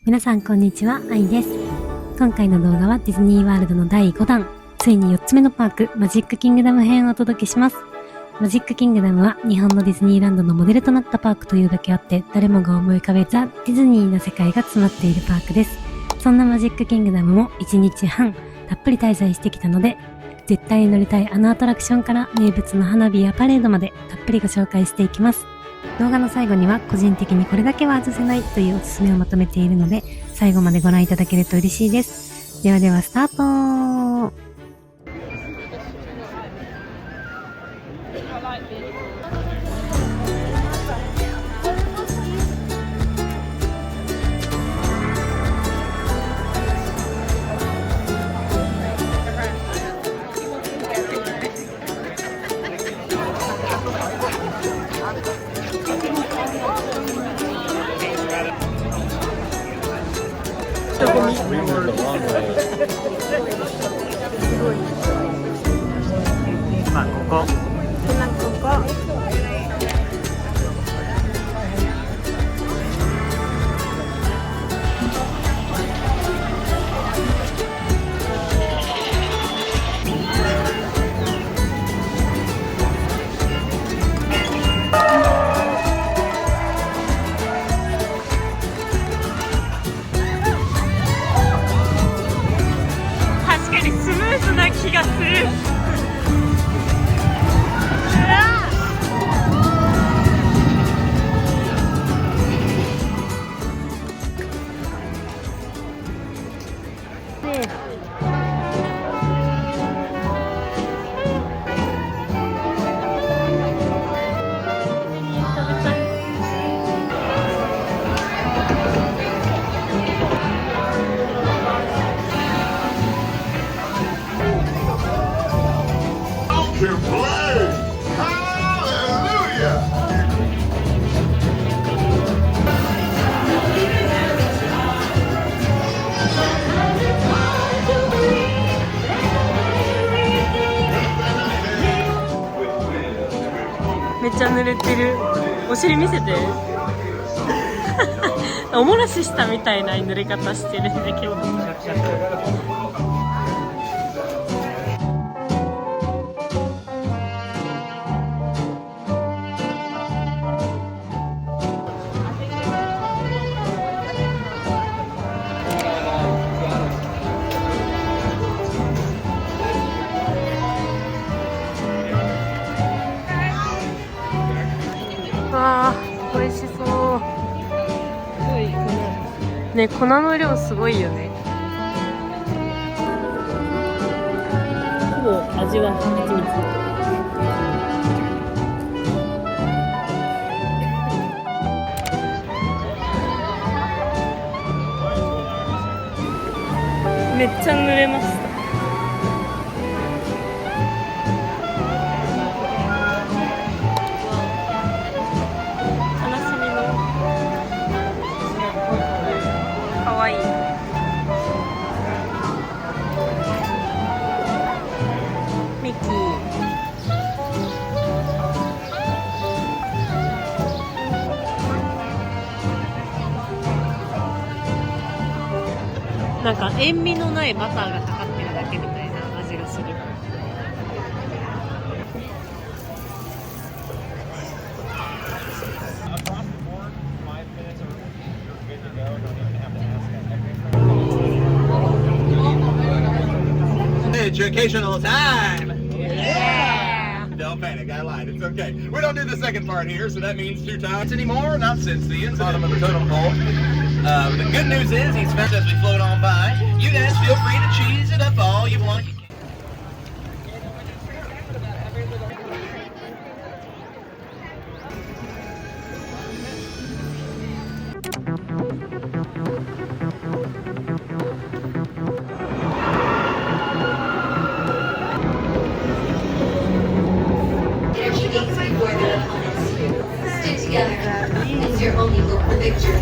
皆さんこんにちは、あいです。今回の動画はディズニーワールドの第5弾、ついに4つ目のパーク、マジックキングダム編をお届けします。マジックキングダムは日本のディズニーランドのモデルとなったパークというだけあって、誰もが思い浮かべザ・ディズニーな世界が詰まっているパークです。そんなマジックキングダムも1日半たっぷり滞在してきたので、絶対に乗りたいあのアトラクションから名物の花火やパレードまでたっぷりご紹介していきます。動画の最後には個人的にこれだけは外せないというおすすめをまとめているので、最後までご覧いただけると嬉しいです。ではスタート。今ここ確かにスムーズな気がする。Can play. Hallelujah. めっちゃ濡れてる。お尻見せて。おもらししたみたいな濡れ方してるんだけど。わー、美味しそうね。粉の量すごいよね。ほぼ味は蜂蜜。めっちゃ濡れました。かわいい。ミッキー。なんか塩味のないバターがかかってるだけみたいな味がする。Educational time! Yeah! Don't panic, I lied. It's okay. We don't do the second part here, so that means 2 times anymore. Not since the bottom of the totem pole. The good news is he's found as we float on by. You guys feel free to cheese it up all you want. Stick together. It's your only hope for victory. 「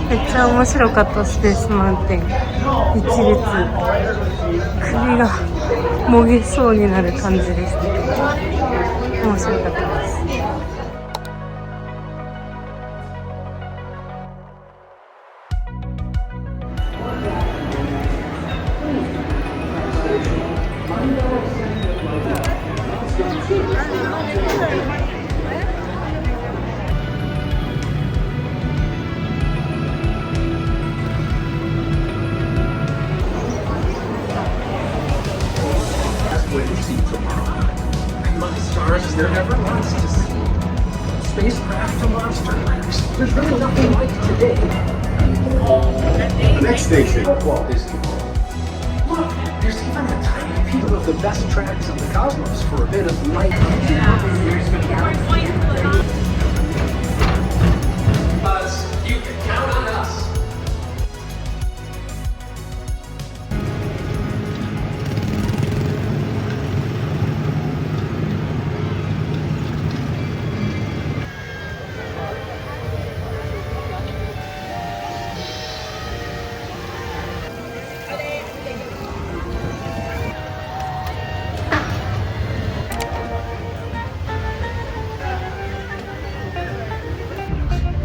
めっちゃ面白かったスペースマウンテン。一列首がもげそうになる感じですね。面白かったです。Wait to see tomorrow. My stars, is there ever wants to see spacecraft to monster lakes? There's really nothing like today. The next station. Walt Disney World. Look, there's even a tiny piece of the best tracks in the cosmos for a bit of light. Buzz, you can count on us.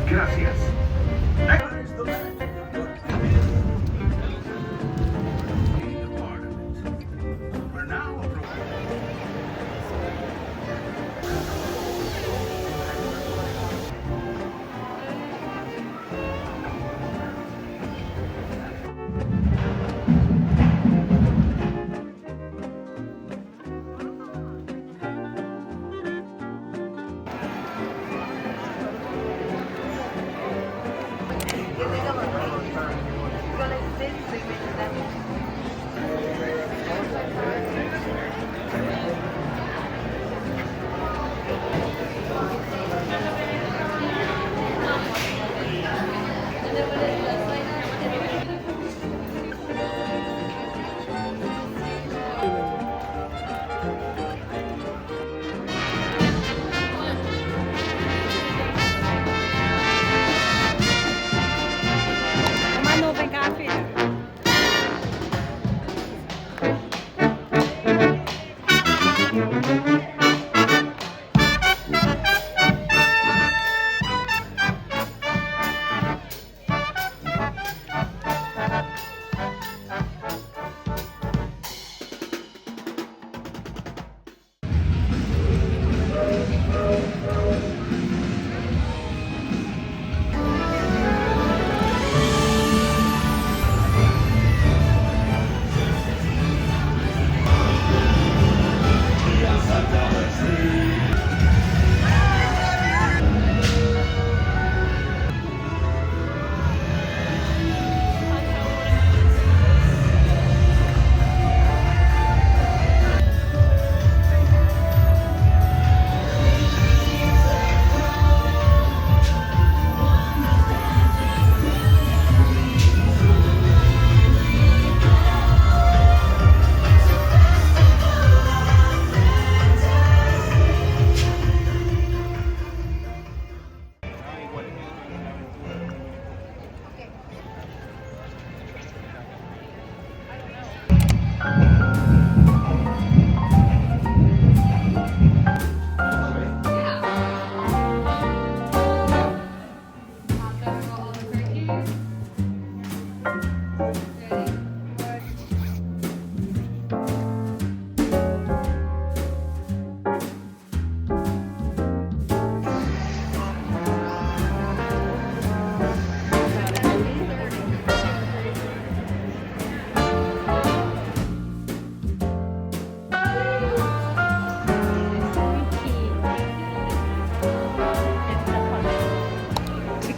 Gracias. We're now approaching.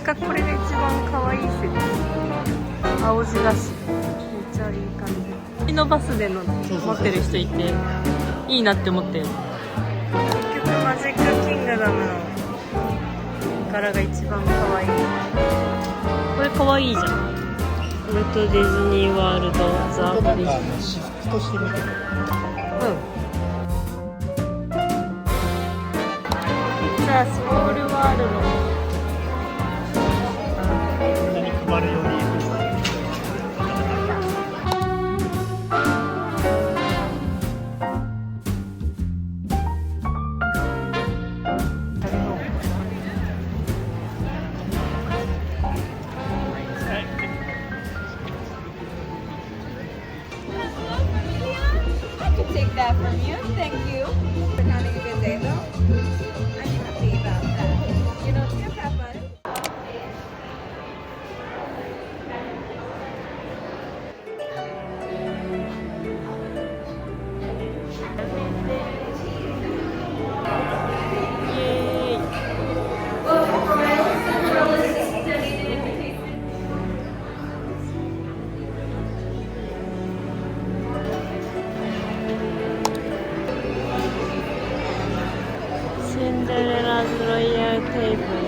果これが一番可愛いセット。青字だし、めっちゃいい感じ。のバスでの持ってる人いていいなって思ったよ。結局マジックキングダムの柄が一番可愛い。これ可愛いじゃん。ウォルト・ディズニー・ワールド・ザ・オリジナル。シフトしてみて。じゃあスモールワールド。何配る happy about that. You know, dear Papa. Cinderella's royal table.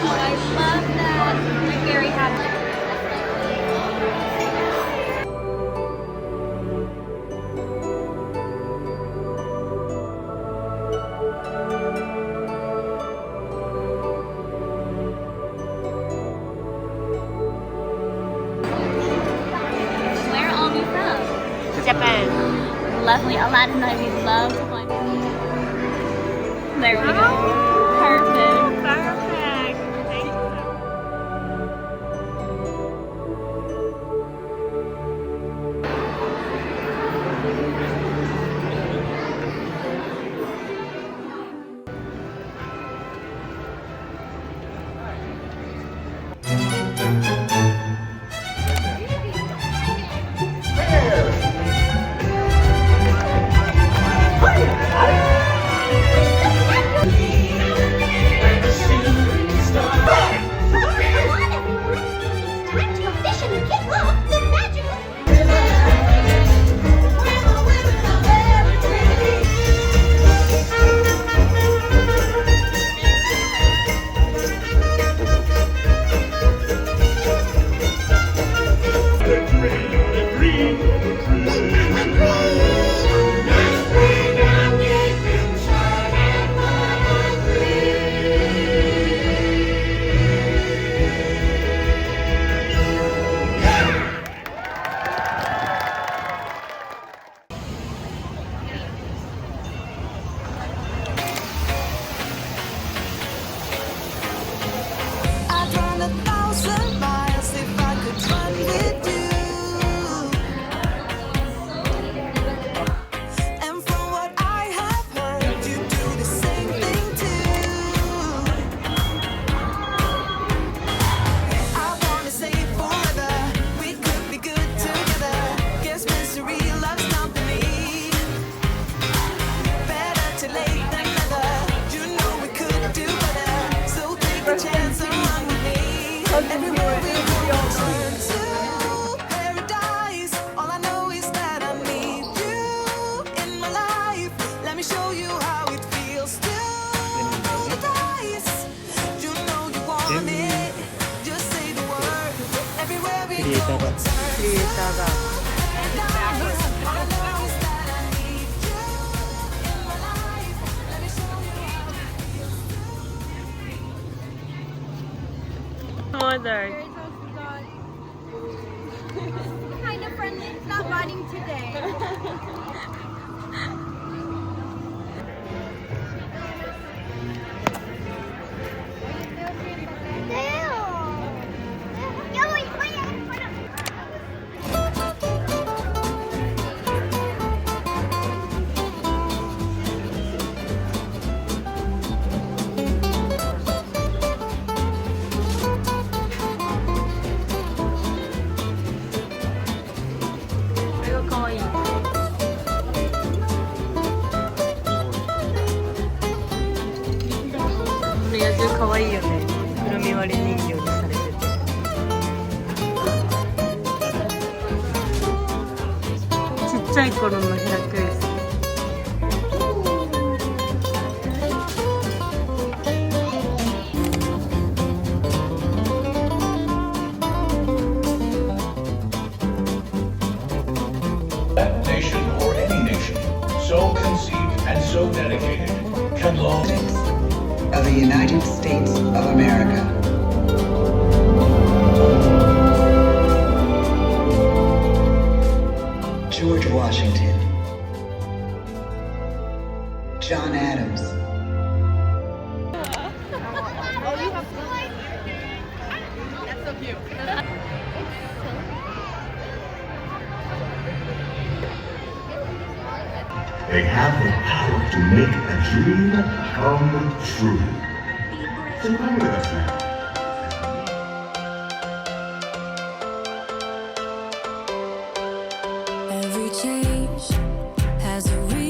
I love that. I'm very happy. Where are we from? Japan. Lovely. Aladdin and I, we love to fly. There we go. Perfect. Perfect. Thank you. I'd run 1,000 miles if I could run with you. And from what I have heard, you do the same thing too. I wanna say forever, we could be good together. Guess misery loves company. Better to late than never. You know we could do better. So take a chance and run with me. Everywhere we go, turn to paradise. All I know is that I need you in my life. Let me show you how it feels to roll the dice. You know you want it. Just say the word. Everywhere we go, turn to paradise. All I know is that I need you in my life. Let me show you how it feels. Mother. Kind of friendly. It's not biting today.可愛いよね。くるみ割り人形にされてて。ちっちゃい頃のヘラクレス。That nation or any nation, so conceived and so dedicated, can long. Of the United States of America. George Washington. John Adams. Oh, you have to. That's so cute. They have the power to make a dream come true. So come with us now. Every change has a reason.